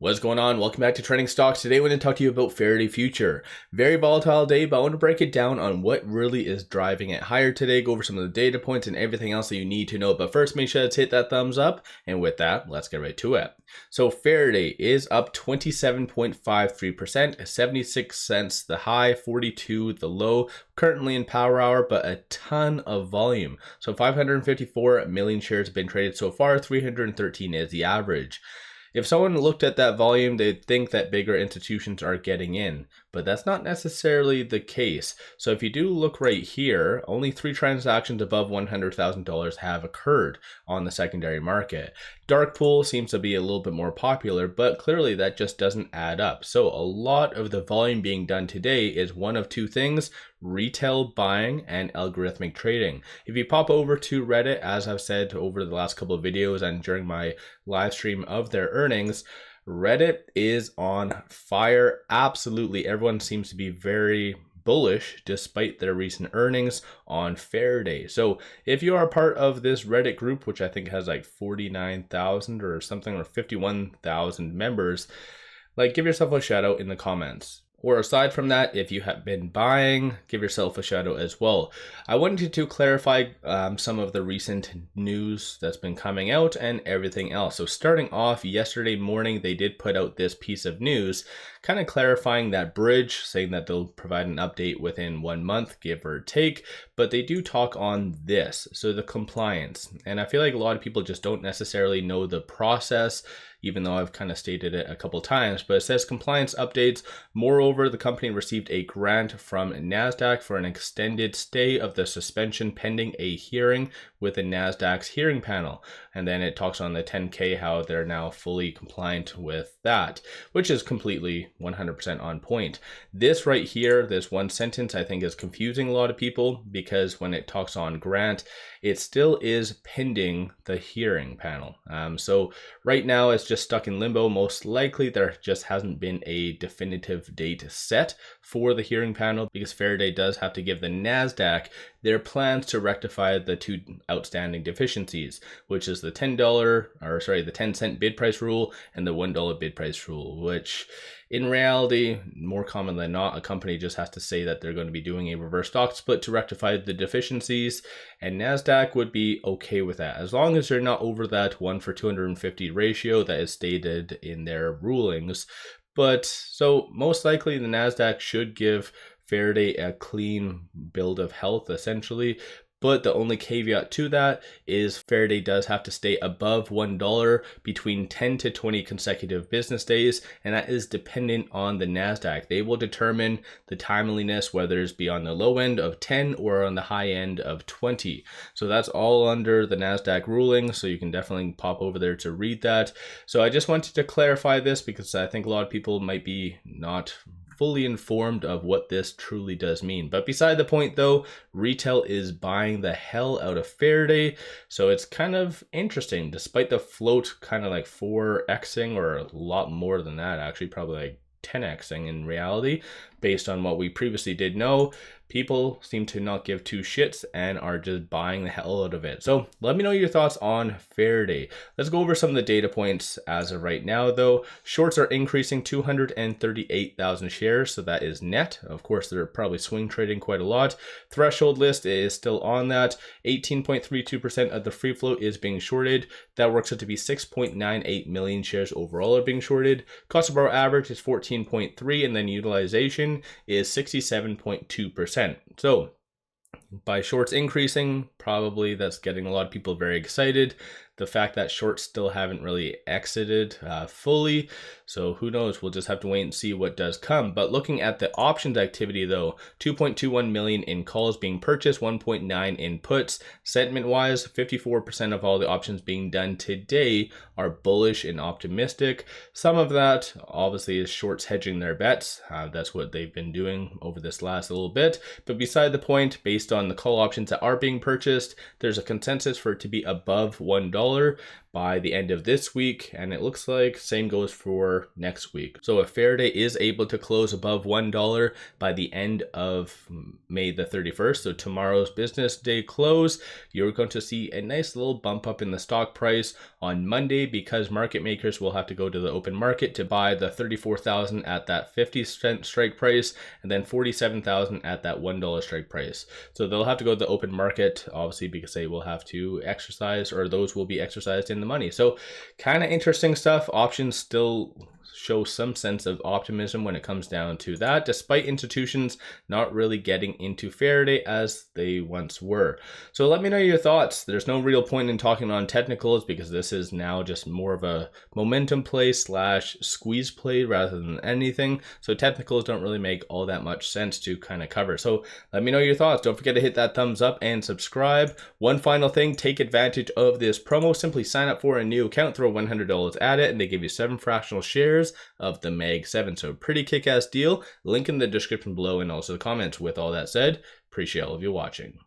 What's going on? Welcome back to Trending Stocks. Today I want to talk to you about Faraday Future. Very volatile day, but I want to break it down on what really is driving it higher today, go over some of the data points and everything else that you need to know. But first, make sure to hit that thumbs up. And with that, let's get right to it. So Faraday is up 27.53%, 76 cents the high, 42 the low, currently in power hour, but a ton of volume. So 554 million shares have been traded so far, 313 is the average. If someone looked at that volume, they'd think that bigger institutions are getting in, but that's not necessarily the case. So if you do look right here, only 3 transactions above $100,000 have occurred on the secondary market. Dark pool seems to be a little bit more popular, but clearly that just doesn't add up. So a lot of the volume being done today is one of two things: retail buying and algorithmic trading. If you pop over to Reddit, as I've said over the last couple of videos and during my live stream of their earnings, Reddit is on fire. Absolutely, everyone seems to be very bullish despite their recent earnings on Faraday. So if you are a part of this Reddit group, which I think has like 49,000 or something, or 51,000 members, like, give yourself a shout out in the comments. Or aside from that, if you have been buying, give yourself a shout out as well. I wanted to clarify some of the recent news that's been coming out and everything else. So starting off, yesterday morning, they did put out this piece of news, kind of clarifying that bridge, saying that they'll provide an update within 1 month, give or take. But they do talk on this, so the compliance. And I feel like a lot of people just don't necessarily know the process, even though I've kind of stated it a couple times, but it says compliance updates. Moreover, the company received a grant from Nasdaq for an extended stay of the suspension pending a hearing with the Nasdaq's hearing panel. And then it talks on the 10K how they're now fully compliant with that, which is completely 100% on point. This right here, this one sentence, I think is confusing a lot of people, because when it talks on grant, it still is pending the hearing panel. So right now it's just stuck in limbo. Most likely there just hasn't been a definitive date set for the hearing panel, because Faraday does have to give the Nasdaq their plans to rectify the 2 outstanding deficiencies, which is the the 10 cent bid price rule and the $1 bid price rule, which in reality, more common than not, a company just has to say that they're going to be doing a reverse stock split to rectify the deficiencies, and Nasdaq would be okay with that, as long as they're not over that 1 for 250 ratio that is stated in their rulings. But so most likely the Nasdaq should give Faraday a clean bill of health, essentially. But the only caveat to that is Faraday does have to stay above $1 between 10 to 20 consecutive business days, and that is dependent on the Nasdaq. They will determine the timeliness, whether it's be on the low end of 10 or on the high end of 20. So that's all under the Nasdaq ruling, so you can definitely pop over there to read that. So I just wanted to clarify this, because I think a lot of people might be not fully informed of what this truly does mean. But beside the point though, retail is buying the hell out of Faraday. So it's kind of interesting, despite the float kind of like 4xing, or a lot more than that, actually probably like 10xing in reality, based on what we previously did know. People seem to not give 2 shits and are just buying the hell out of it. So let me know your thoughts on Faraday. Let's go over some of the data points as of right now though. Shorts are increasing 238,000 shares, so that is net. Of course, they're probably swing trading quite a lot. Threshold list is still on that. 18.32% of the free float is being shorted. That works out to be 6.98 million shares overall are being shorted. Cost of borrow average is 14.3, and then utilization is 67.2%. So by shorts increasing, probably that's getting a lot of people very excited. The fact that shorts still haven't really exited fully, so who knows, we'll just have to wait and see what does come. But looking at the options activity though, 2.21 million in calls being purchased, 1.9 in puts. Sentiment wise, 54% of all the options being done today are bullish and optimistic. Some of that obviously is shorts hedging their bets. That's what they've been doing over this last little bit. But beside the point, based on the call options that are being purchased, there's a consensus for it to be above $1. $1 by the end of this week, and it looks like same goes for next week. So if Faraday is able to close above $1 by the end of May the 31st, so tomorrow's business day close, you're going to see a nice little bump up in the stock price on Monday, because market makers will have to go to the open market to buy the 34,000 at that 50-cent strike price, and then 47,000 at that $1 strike price. So they'll have to go to the open market, obviously, because they will have to exercise, or those will be exercised in the money. So kind of interesting stuff. Options still show some sense of optimism when it comes down to that, despite institutions not really getting into Faraday as they once were. So let me know your thoughts. There's no real point in talking on technicals, because this is now just more of a momentum play / squeeze play rather than anything. So technicals don't really make all that much sense to kind of cover. So let me know your thoughts. Don't forget to hit that thumbs up and subscribe. One final thing, take advantage of this promo. Simply sign up for a new account, throw $100 at it, and they give you 7 fractional shares of the Mag 7. So pretty kick-ass deal. Link in the description below and also the comments. With all that said, appreciate all of you watching.